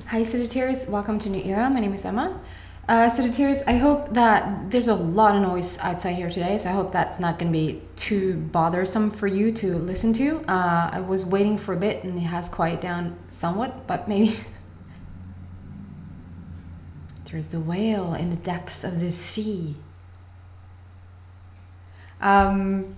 Hi Sagittarius, welcome to New Era. My name is Emma. Sagittarius, I hope that there's a lot of noise outside here today, so I hope that's not going to be too bothersome for you to listen to. I was waiting for a bit and it has quieted down somewhat, but maybe there's a whale in the depths of the sea. Hello.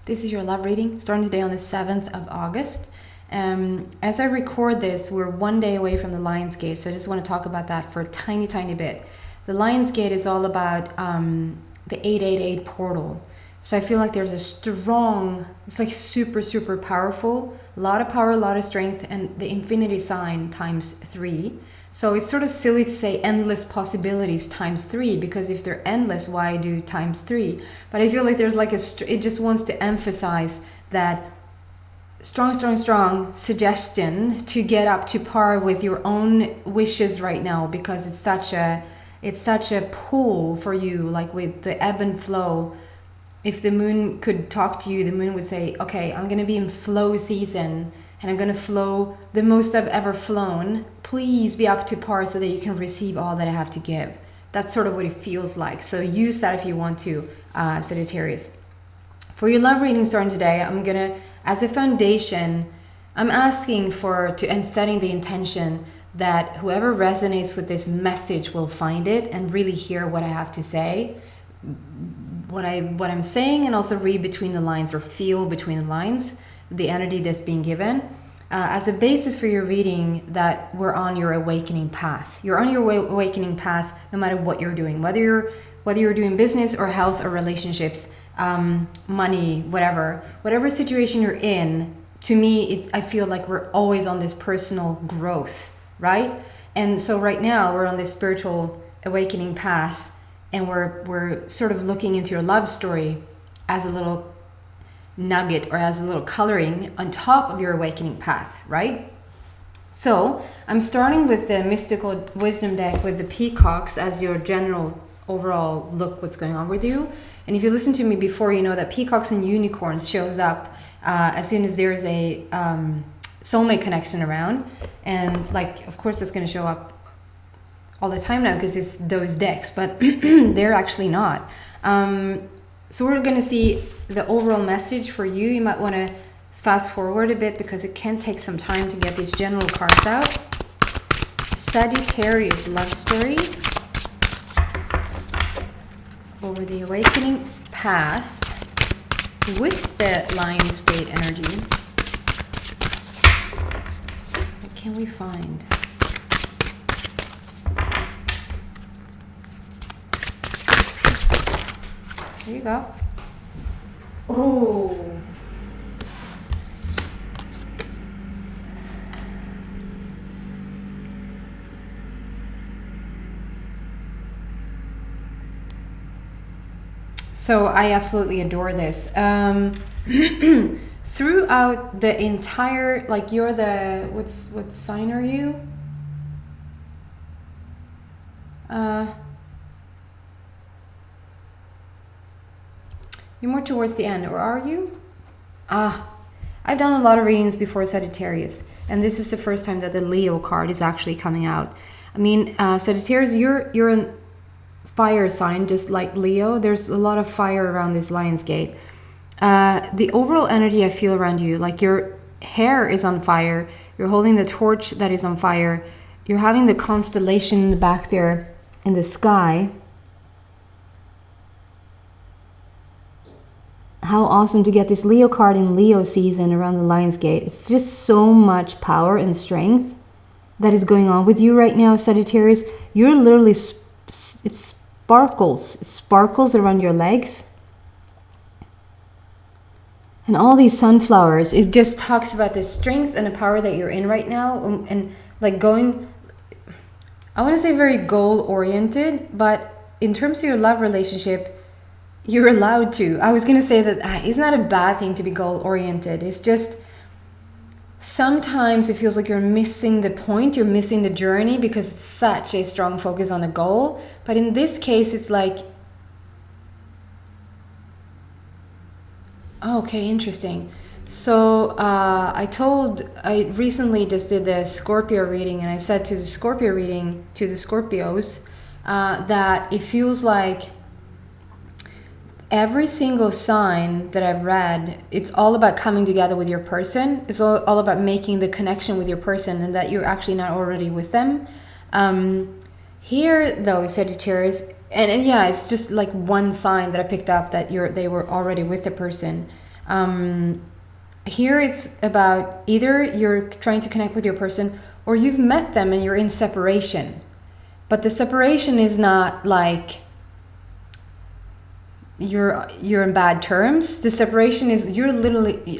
This is your love reading, starting today on the 7th of August. As I record this, we're one day away from the Lion's Gate, so I just want to talk about that for a tiny bit. The Lion's Gate is all about the 888 portal. So I feel like there's a strong, it's like super powerful, a lot of power, a lot of strength, and the infinity sign times 3. So it's sort of silly to say endless possibilities times 3, because if they're endless, why do times 3? But I feel like there's like it just wants to emphasize that strong suggestion to get up to par with your own wishes right now, because it's such a pull for you, like with the ebb and flow. If the moon could talk to you, the moon would say, okay, I'm gonna be in flow season and I'm gonna flow the most I've ever flown. Please be up to par so that you can receive all that I have to give. That's sort of what it feels like. So use that if you want to, Sagittarius. For your love reading starting today, I'm gonna, as a foundation, I'm asking and setting the intention that whoever resonates with this message will find it and really hear what I have to say, what I'm saying, and also read between the lines or feel between the lines, the energy that's being given, as a basis for your reading that we're on your awakening path. You're on your awakening path no matter what you're doing, whether you're doing business or health or relationships, money, whatever situation you're in. To me, I feel like we're always on this personal growth, right? And so right now we're on this spiritual awakening path, and we're sort of looking into your love story as a little nugget or as a little coloring on top of your awakening path, right? So I'm starting with the mystical wisdom deck with the peacocks as your general overall look what's going on with you. And if you listen to me before, you know that peacocks and unicorns shows up as soon as there's a soulmate connection around. And like, of course, it's going to show up all the time now because it's those decks, but they're actually not. So we're going to see the overall message for you. You might want to fast forward a bit because it can take some time to get these general cards out. So Sagittarius love story over the awakening path with the Lion's Gate energy. What can we find? There you go. Oh. So I absolutely adore this. Throughout the entire, like you're the, what sign are you? You're more towards the end, or are you? I've done a lot of readings before Sagittarius, and this is the first time that the Leo card is actually coming out. I mean, Sagittarius, you're a fire sign, just like Leo. There's a lot of fire around this Lion's Gate. The overall energy I feel around you, like your hair is on fire, you're holding the torch that is on fire, you're having the constellation in the back there in the sky. How awesome to get this Leo card in Leo season around the Lion's Gate. It's just so much power and strength that is going on with you right now, Sagittarius. You're literally, it sparkles around your legs. And all these sunflowers, it just talks about the strength and the power that you're in right now. And like going, I want to say very goal oriented, but in terms of your love relationship, you're allowed to. I was going to say that it's not a bad thing to be goal-oriented. It's just sometimes it feels like you're missing the point, you're missing the journey because it's such a strong focus on a goal. But in this case, it's like Okay, interesting. So I recently just did the Scorpio reading, and I said to the Scorpio reading, to the Scorpios, that it feels like every single sign that I've read, it's all about coming together with your person. It's all about making the connection with your person, and that you're actually not already with them. Here, though, Sagittarius, and yeah, it's just like one sign that I picked up that they were already with the person. Here it's about either you're trying to connect with your person, or you've met them and you're in separation. But the separation is not like you're in bad terms. The separation is you're literally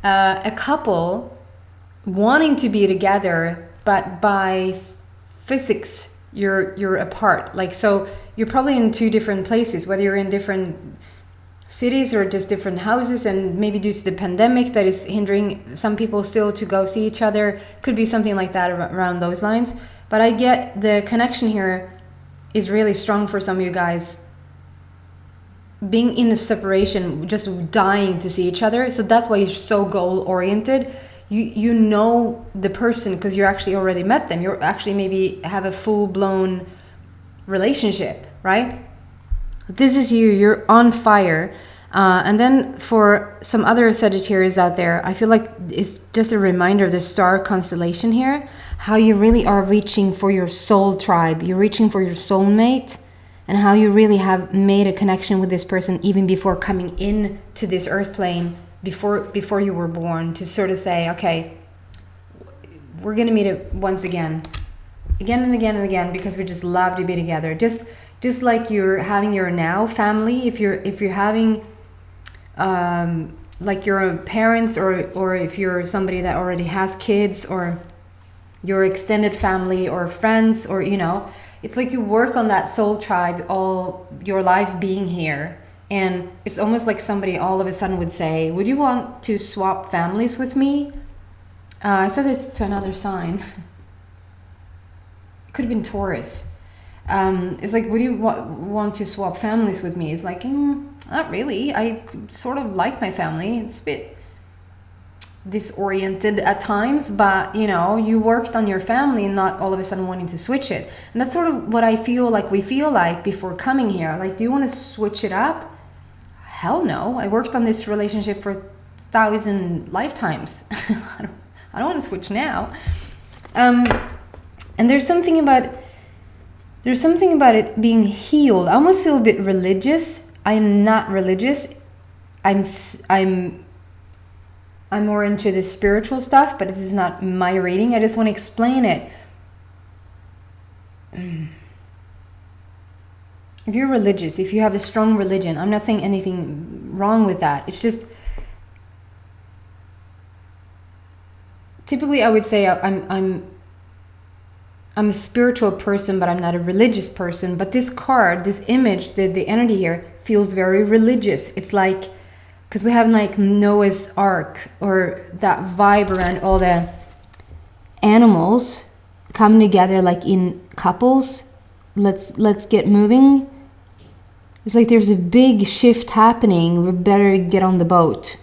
a couple wanting to be together, but by physics you're apart. Like, so you're probably in two different places, whether you're in different cities or just different houses, and maybe due to the pandemic that is hindering some people still to go see each other. Could be something like that around those lines. But I get the connection here is really strong for some of you guys, being in a separation, just dying to see each other. So that's why you're so goal oriented. You know the person because you actually already met them. You're actually maybe have a full-blown relationship, right? This is you're on fire. And then for some other Sagittarius out there, I feel like it's just a reminder of the star constellation here, how you really are reaching for your soul tribe. You're reaching for your soulmate, and how you really have made a connection with this person even before coming in to this earth plane, before you were born, to sort of say, okay, we're going to meet it once again and again and again, because we just love to be together. Just like you're having your now family, if you're having like your parents, or if you're somebody that already has kids, or your extended family or friends, or it's like you work on that soul tribe all your life being here. And it's almost like somebody all of a sudden would say, would you want to swap families with me? I said this to another sign. It could have been Taurus. It's like, would you want to swap families with me? It's like, not really. I sort of like my family. It's a bit disoriented at times, but you worked on your family and not all of a sudden wanting to switch it. And that's sort of what I feel like we feel like before coming here. Like, do you want to switch it up? Hell no. I worked on this relationship for 1,000 lifetimes. I don't want to switch now. And there's something about it being healed. I almost feel a bit religious. I'm not religious. I'm more into the spiritual stuff, but this is not my reading. I just want to explain it. If you're religious, if you have a strong religion, I'm not saying anything wrong with that. It's just, typically I would say I'm a spiritual person, but I'm not a religious person. But this card, this image, the energy here feels very religious. It's like, because we have like Noah's Ark, or that vibe around all the animals coming together like in couples. Let's get moving. It's like there's a big shift happening. We better get on the boat.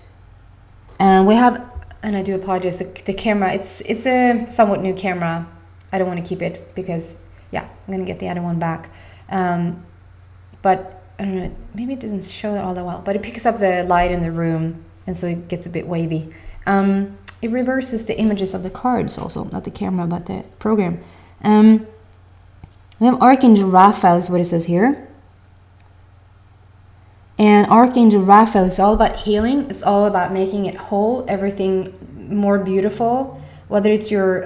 And we have, and I do apologize, the camera, it's a somewhat new camera. I don't want to keep it because, yeah, I'm going to get the other one back. But I don't know, maybe it doesn't show it all that well, but it picks up the light in the room, and so it gets a bit wavy. It reverses the images of the cards also, not the camera, but the program. We have Archangel Raphael is what it says here. And Archangel Raphael is all about healing. It's all about making it whole, everything more beautiful, whether it's your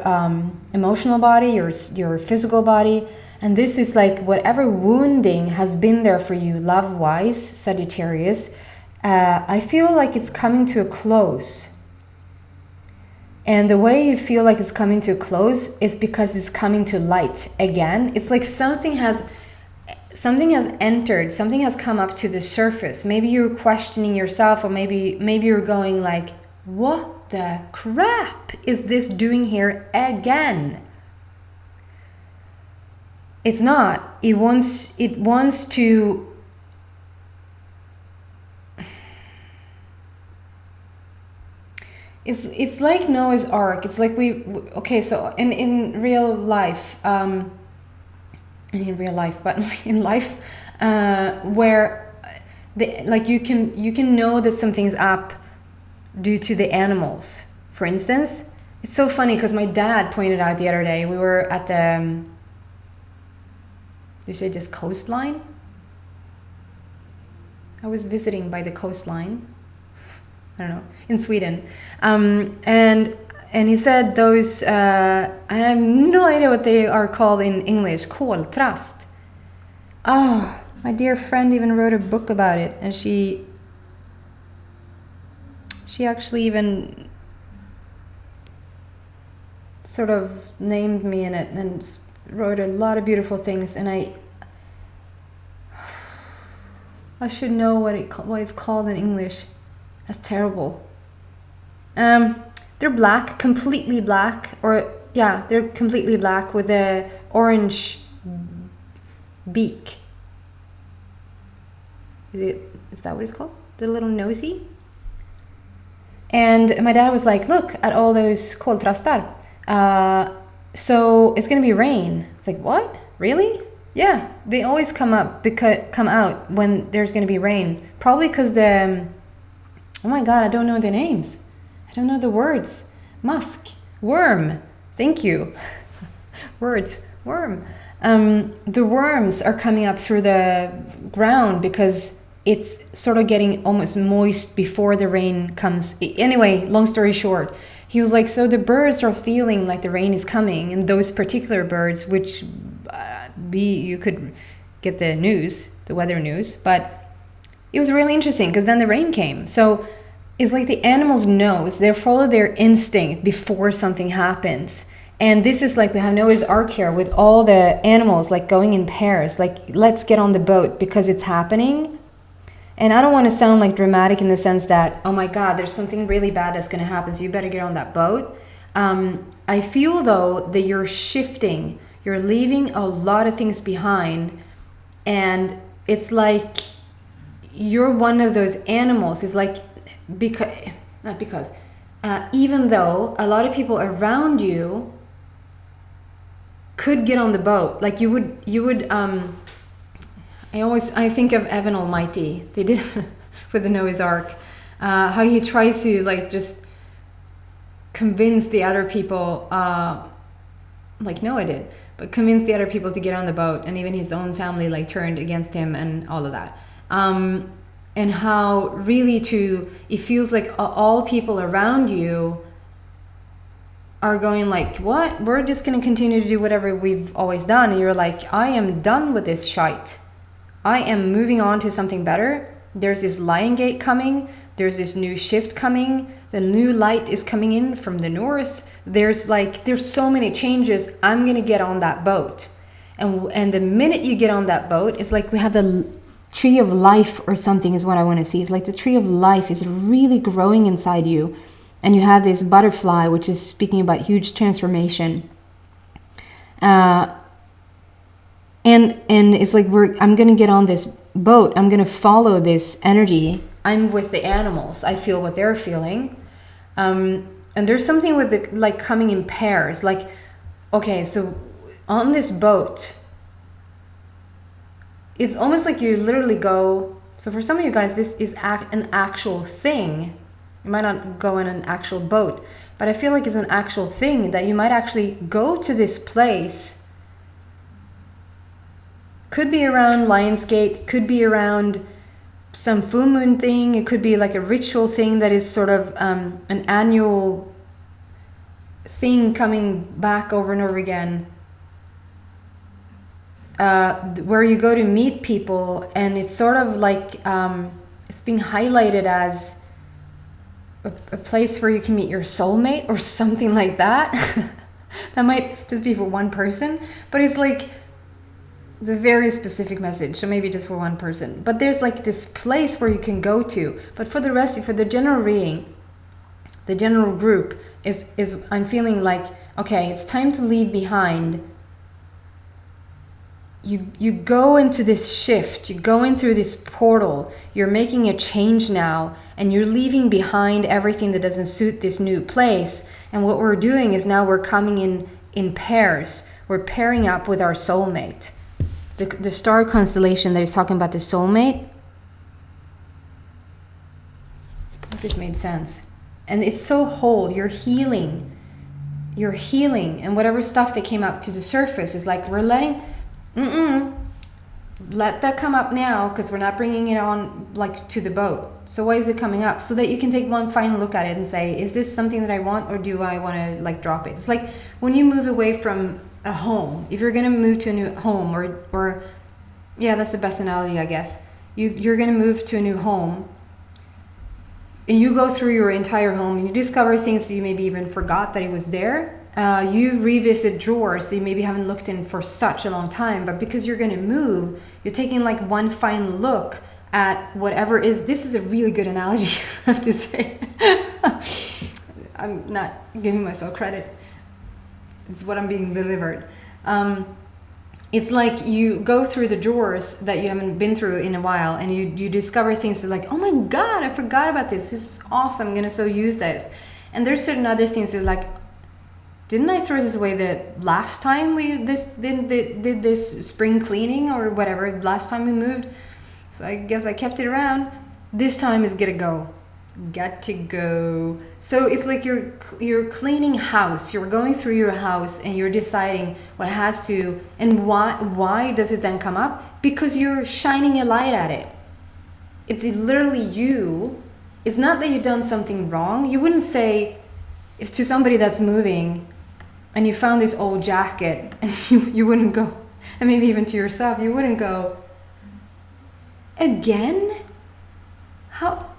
emotional body, your physical body. And this is like whatever wounding has been there for you love-wise, Sagittarius, I feel like it's coming to a close. And the way you feel like it's coming to a close is because it's coming to light again. It's like something has entered, something has come up to the surface. Maybe you're questioning yourself, or maybe you're going like, what the crap is this doing here again? It's not. It wants to it's like Noah's Ark. It's like okay, so in real life, in real life, but in life, where like you can know that something's up due to the animals. For instance, it's so funny because my dad pointed out the other day, we were at the you say just coastline? I was visiting by the coastline, I don't know, in Sweden, and he said those I have no idea what they are called in English. Koltrast. Oh, my dear friend even wrote a book about it, and she actually even sort of named me in it and wrote a lot of beautiful things, and I should know what it's called in English. That's terrible. They're black, completely black, or yeah, they're completely black with a orange beak. Is that what it's called? The little nosy? And my dad was like, look at all those koltrastar. So it's gonna be rain. It's like, what? Really? Yeah, they always come out when there's gonna be rain. Probably because oh my god, I don't know the names. I don't know the words. Musk, worm. Thank you. Words, worm. The worms are coming up through the ground because it's sort of getting almost moist before the rain comes. Anyway, long story short, he was like, so the birds are feeling like the rain is coming, and those particular birds, which you could get the news, the weather news, but it was really interesting because then the rain came. So it's like the animals know, they follow their instinct before something happens. And this is like we have Noah's Ark here with all the animals like going in pairs, like let's get on the boat because it's happening. And I don't want to sound like dramatic in the sense that, oh my god, there's something really bad that's going to happen, so you better get on that boat. I feel though that you're shifting, you're leaving a lot of things behind, and it's like you're one of those animals. It's like even though a lot of people around you could get on the boat, like you would I think of Evan Almighty. They did with the Noah's Ark, how he tries to like just convince the other people, like Noah did, but convince the other people to get on the boat, and even his own family like turned against him and all of that. And how really it feels like all people around you are going like, what? We're just going to continue to do whatever we've always done. And you're like, I am done with this shite. I am moving on to something better. There's this lion gate coming. There's this new shift coming. The new light is coming in from the north. There's so many changes. I'm going to get on that boat. And the minute you get on that boat, it's like we have the tree of life or something is what I want to see. It's like the tree of life is really growing inside you. And you have this butterfly, which is speaking about huge transformation. And it's like I'm going to get on this boat. I'm going to follow this energy. I'm with the animals. I feel what they're feeling. And there's something with the like coming in pairs. Like, okay, so on this boat, it's almost like you literally go. So for some of you guys, this is an actual thing. You might not go in an actual boat, but I feel like it's an actual thing that you might actually go to this place. Could be around Lionsgate, could be around some full moon thing. It could be like a ritual thing that is sort of an annual thing coming back over and over again. Where you go to meet people, and it's sort of like it's being highlighted as a place where you can meet your soulmate or something like that. That might just be for one person, but it's like it's a very specific message, so maybe just for one person. But there's like this place where you can go to. But for the rest, for the general reading, the general group is I'm feeling like, okay, it's time to leave behind you go into this shift, you go in through this portal, you're making a change now, and you're leaving behind everything that doesn't suit this new place. And what we're doing is now we're coming in pairs. We're pairing up with our soulmate. The star constellation that is talking about the soulmate. I hope this made sense. And it's so whole. You're healing, and whatever stuff that came up to the surface is like we're letting let that come up now, because we're not bringing it on like to the boat. So why is it coming up? So that you can take one final look at it and say, is this something that I want, or do I want to like drop it? It's like when you move away from a home. If you're going to move to a new home, or yeah, that's the best analogy, I guess. You're going to move to a new home, and you go through your entire home and you discover things that you maybe even forgot that it was there. You revisit drawers that you maybe haven't looked in for such a long time, but because you're going to move, you're taking like one final look at whatever is. This is a really good analogy, I have to say. I'm not giving myself credit. It's what I'm being delivered. It's like you go through the drawers that you haven't been through in a while, and you discover things that like, oh my God, I forgot about this. This is awesome. I'm going to so use this. And there's certain other things that are like, didn't I throw this away the last time we did this spring cleaning or whatever, last time we moved? So I guess I kept it around. This time is gotta go. Got to go. So it's like you're cleaning house. You're going through your house and you're deciding what has to, and why does it then come up? Because you're shining a light at it. It's literally you. It's not that you've done something wrong. You wouldn't say, if to somebody that's moving and you found this old jacket, and you wouldn't go, and maybe even to yourself, you wouldn't go, again? How?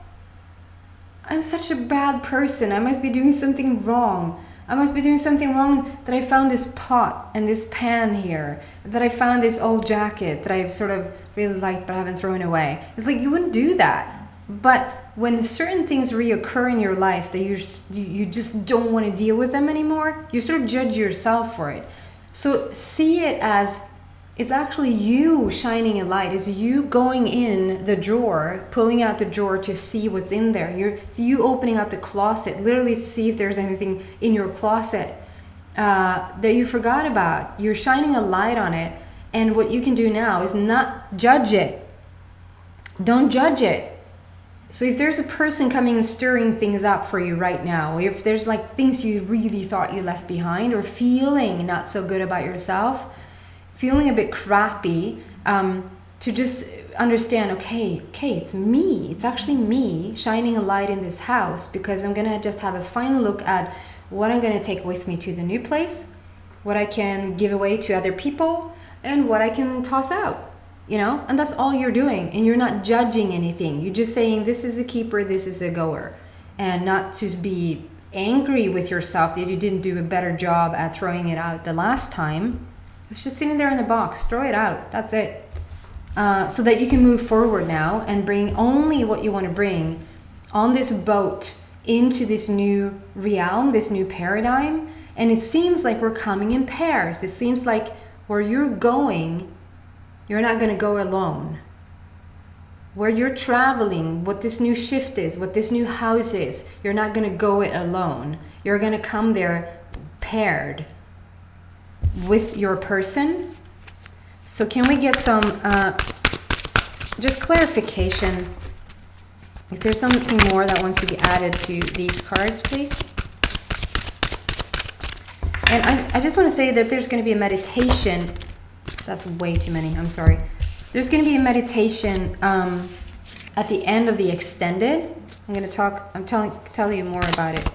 I'm such a bad person. I must be doing something wrong. I must be doing something wrong that I found this pot and this pan here, that I found this old jacket that I've sort of really liked but I haven't thrown away. It's like you wouldn't do that. But when certain things reoccur in your life that you just don't want to deal with them anymore, you sort of judge yourself for it. So see it as it's actually you shining a light. It's you going in the drawer, pulling out the drawer to see what's in there. It's you opening up the closet, literally to see if there's anything in your closet that you forgot about. You're shining a light on it. And what you can do now is not judge it. Don't judge it. So if there's a person coming and stirring things up for you right now, or if there's like things you really thought you left behind, or feeling not so good about yourself, feeling a bit crappy, to just understand, okay, it's me. It's actually me shining a light in this house, because I'm going to just have a final look at what I'm going to take with me to the new place, what I can give away to other people, and what I can toss out. You know, and that's all you're doing, and you're not judging anything. You're just saying this is a keeper, this is a goer, and not to be angry with yourself that you didn't do a better job at throwing it out the last time. It was just sitting there in the box. Throw it out. That's it. So that you can move forward now and bring only what you want to bring on this boat into this new realm, this new paradigm. And it seems like we're coming in pairs. It seems like where you're going, you're not going to go alone. Where you're traveling, what this new shift is, what this new house is, you're not going to go it alone. You're going to come there paired with your person. So can we get some just clarification? If there's something more that wants to be added to these cards, please. And I just want to say that there's going to be a meditation. That's way too many. I'm sorry. There's going to be a meditation at the end of the extended. I'm going to talk. I'm tell you more about it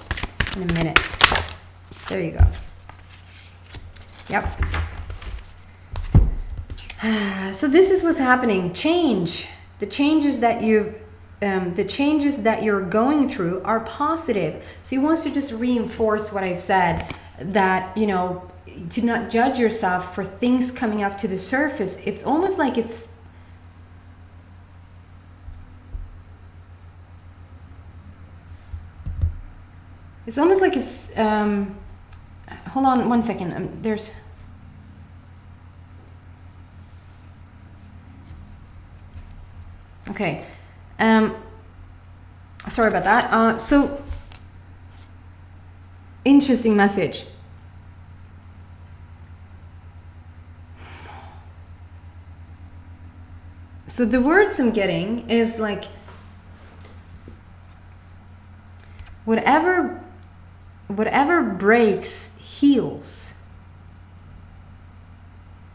in a minute. There you go. Yep. So this is what's happening. Change. The changes that you're going through are positive. So he wants to just reinforce what I've said, that to not judge yourself for things coming up to the surface. It's almost like it's hold on one second. Okay. Sorry about that. So, interesting message. So the words I'm getting is like, whatever breaks heals.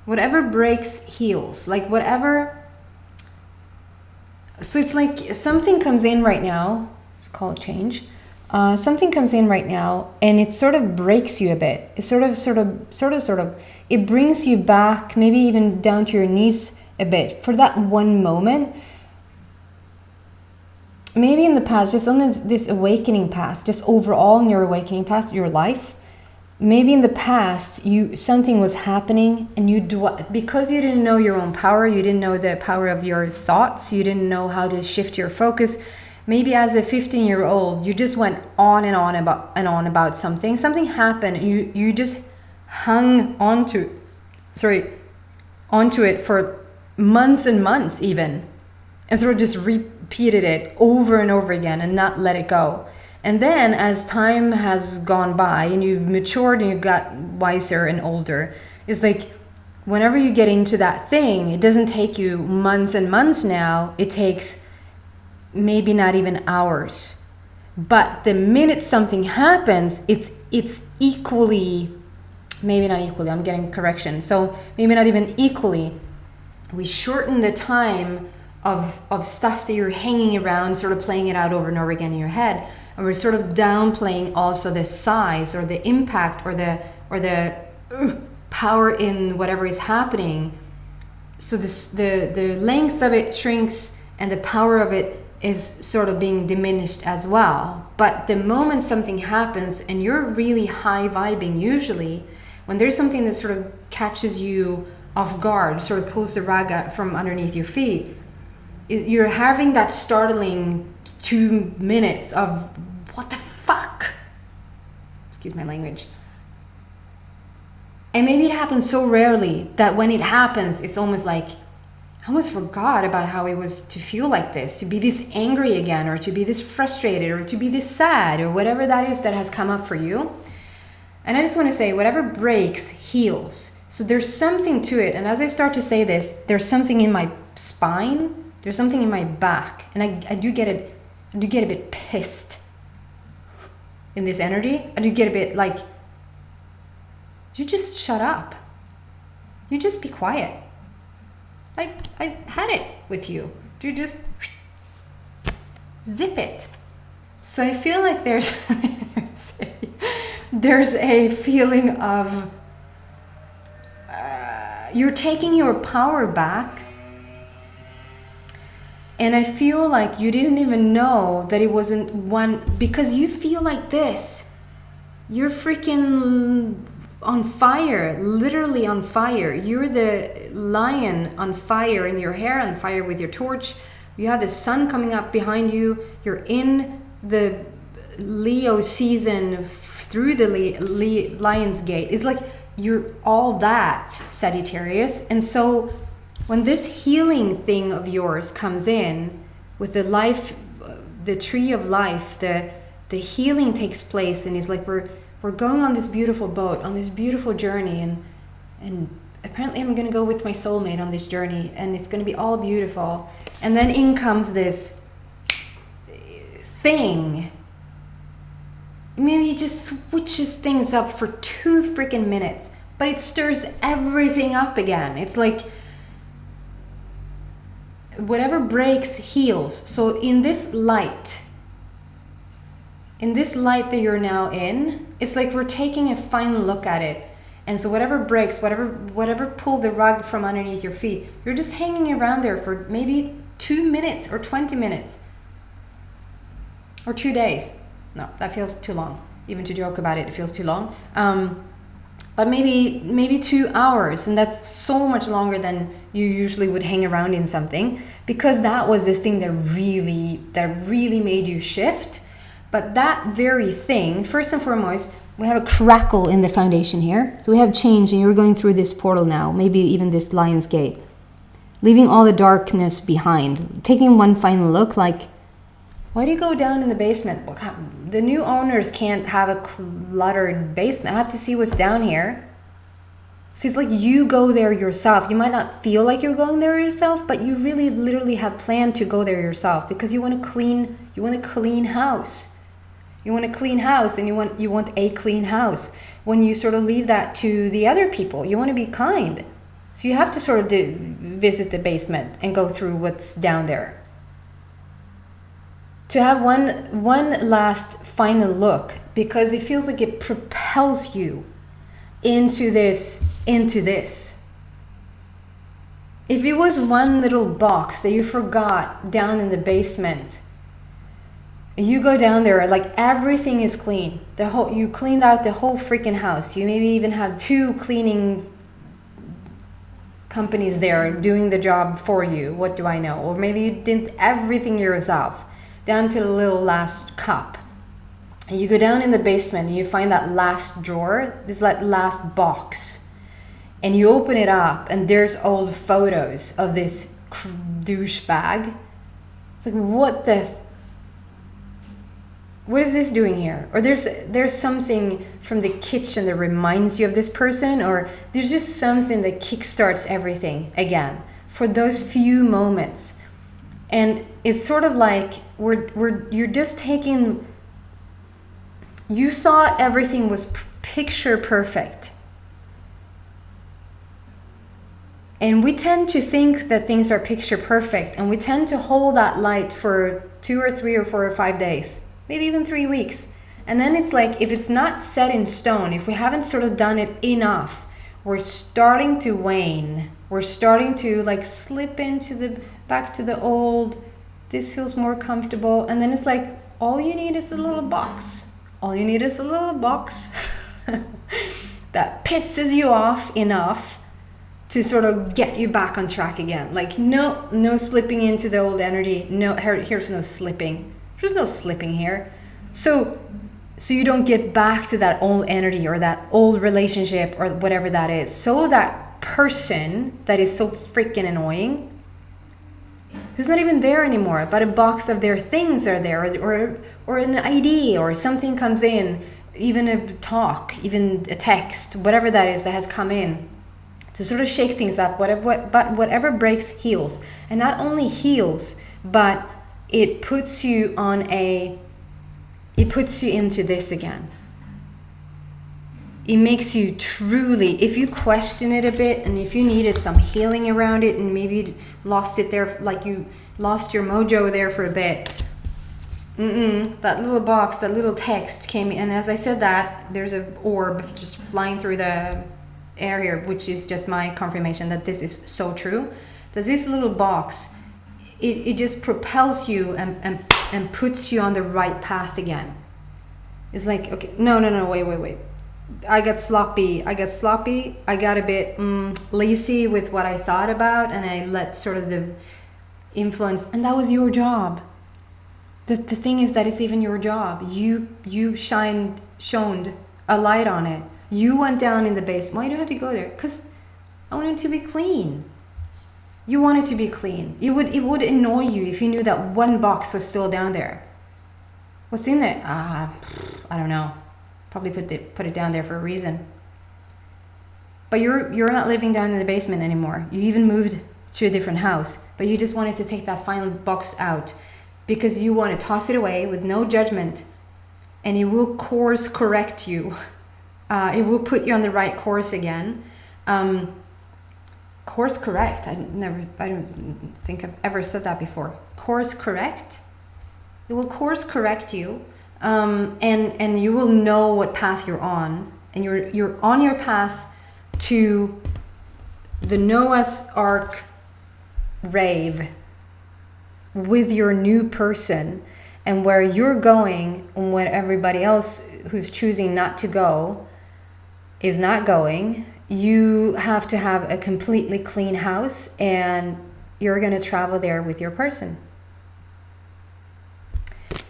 Whatever breaks heals. Like whatever. So it's like something comes in right now. Let's call it change. Something comes in right now and it sort of breaks you a bit. It sort of, it brings you back, maybe even down to your knees a bit for that one moment. Maybe in the past, just on this awakening path, just overall in your awakening path, your life, maybe in the past something was happening and because you didn't know your own power, you didn't know the power of your thoughts, you didn't know how to shift your focus. Maybe as a 15-year-old, you just went on and on about something. Something happened, you just hung onto it for months and months even, and sort of just repeated it over and over again and not let it go. And then as time has gone by and you've matured and you got wiser and older, it's like whenever you get into that thing, it doesn't take you months and months now. It takes maybe not even hours. But the minute something happens, it's equally, maybe not equally, I'm getting correction. So maybe not even equally. We shorten the time of stuff that you're hanging around, sort of playing it out over and over again in your head. And we're sort of downplaying also the size or the impact or the power in whatever is happening. So the length of it shrinks and the power of it is sort of being diminished as well. But the moment something happens and you're really high vibing, usually when there's something that sort of catches you off guard, sort of pulls the rug out from underneath your feet, you're having that startling 2 minutes of what the fuck, excuse my language. And maybe it happens so rarely that when it happens, it's almost like I almost forgot about how it was to feel like this, to be this angry again, or to be this frustrated, or to be this sad, or whatever that is that has come up for you. And I just want to say, whatever breaks heals. So there's something to it. And as I start to say this, there's something in my spine, there's something in my back, and I do get it. I do get a bit pissed in this energy. I do get a bit like, you just shut up. You just be quiet. Like, I had it with you. You just zip it. So I feel like there's a feeling of you're taking your power back. And I feel like you didn't even know that it wasn't one, because you feel like this. You're freaking on fire, literally on fire. You're the lion on fire, and your hair on fire with your torch. You have the sun coming up behind you. You're in the Leo season through the Lion's Gate. It's like you're all that, Sagittarius. And so when this healing thing of yours comes in with the life, the tree of life, the healing takes place, and it's like we're going on this beautiful boat, on this beautiful journey, and apparently I'm going to go with my soulmate on this journey, and it's going to be all beautiful. And then in comes this thing. Maybe it just switches things up for 2 freaking minutes, but it stirs everything up again. It's like whatever breaks heals. So in this light that you're now in, it's like we're taking a final look at it. And so whatever breaks, whatever pulled the rug from underneath your feet, you're just hanging around there for maybe 2 minutes or 20 minutes or 2 days. No, that feels too long. Even to joke about it, it feels too long. But maybe 2 hours, and that's so much longer than you usually would hang around in something, because that was the thing that really made you shift. But that very thing, first and foremost, we have a crackle in the foundation here. So we have change, and you're going through this portal now, maybe even this Lion's Gate. leaving all the darkness behind, taking one final look. Like, why do you go down in the basement? The new owners can't have a cluttered basement. I have to see what's down here. So it's like you go there yourself. You might not feel like you're going there yourself, but you really literally have planned to go there yourself because you want a clean house. You want a clean house, and you want a clean house. When you sort of leave that to the other people, you want to be kind. So you have to sort of visit the basement and go through what's down there. To have one last final look, because it feels like it propels you into this. If it was one little box that you forgot down in the basement, you go down there, like everything is clean. You cleaned out the whole freaking house. You maybe even have 2 cleaning companies there doing the job for you. What do I know? Or maybe you did everything yourself, down to the little last cup. And you go down in the basement and you find that last drawer, this like last box, and you open it up and there's old photos of this douchebag. It's like, what is this doing here? Or there's something from the kitchen that reminds you of this person, or there's just something that kickstarts everything again for those few moments. And it's sort of like you're just taking. You thought everything was picture perfect. And we tend to think that things are picture perfect, and we tend to hold that light for 2 or 3 or 4 or 5 days, maybe even 3 weeks. And then it's like, if it's not set in stone, if we haven't sort of done it enough, we're starting to wane. We're starting to like slip into back to the old, this feels more comfortable. And then it's like, all you need is a little box. All you need is a little box that pisses you off enough to sort of get you back on track again. Like, no slipping into the old energy. No, here's no slipping. There's no slipping here. So you don't get back to that old energy or that old relationship or whatever that is. So that person that is so freaking annoying, who's not even there anymore, but a box of their things are there, or an ID or something comes in, even a talk, even a text, whatever that is that has come in to sort of shake things up. But whatever breaks heals, and not only heals, but it puts you into this again. It makes you truly, if you question it a bit, and if you needed some healing around it, and maybe you lost it there, like you lost your mojo there for a bit, that little box, that little text came in. And as I said that, there's an orb just flying through the air here, which is just my confirmation that this is so true. That this little box, it just propels you and puts you on the right path again. It's like, okay, no, wait. I got sloppy. I got a bit lazy with what I thought about, and I let sort of the influence, and that was your job. The thing is that it's even your job. You shone a light on it. You went down in the basement. Why do you have to go there? Because I want it to be clean. You want it to be clean. It would annoy you if you knew that one box was still down there. What's in there? I don't know. Probably put it down there for a reason. But you're not living down in the basement anymore. You even moved to a different house, but you just wanted to take that final box out because you want to toss it away with no judgment, and it will course correct you. It will put you on the right course again. Course correct. I don't think I've ever said that before. Course correct. It will course correct you. And you will know what path you're on, and you're on your path to the Noah's Ark rave with your new person, and where you're going and what everybody else who's choosing not to go is not going. You have to have a completely clean house, and you're going to travel there with your person.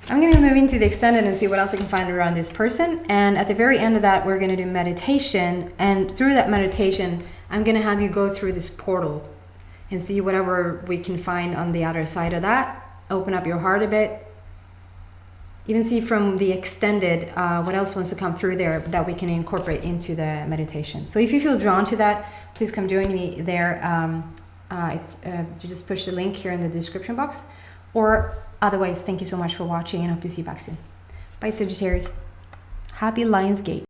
I'm going to move into the extended and see what else I can find around this person. And at the very end of that, we're going to do meditation. And through that meditation, I'm going to have you go through this portal. and see whatever we can find on the other side of that. Open up your heart a bit. Even see from the extended what else wants to come through there that we can incorporate into the meditation. So if you feel drawn to that, please come join me there. You just push the link here in the description box. Or otherwise, thank you so much for watching and hope to see you back soon. Bye, Sagittarius. Happy Lionsgate.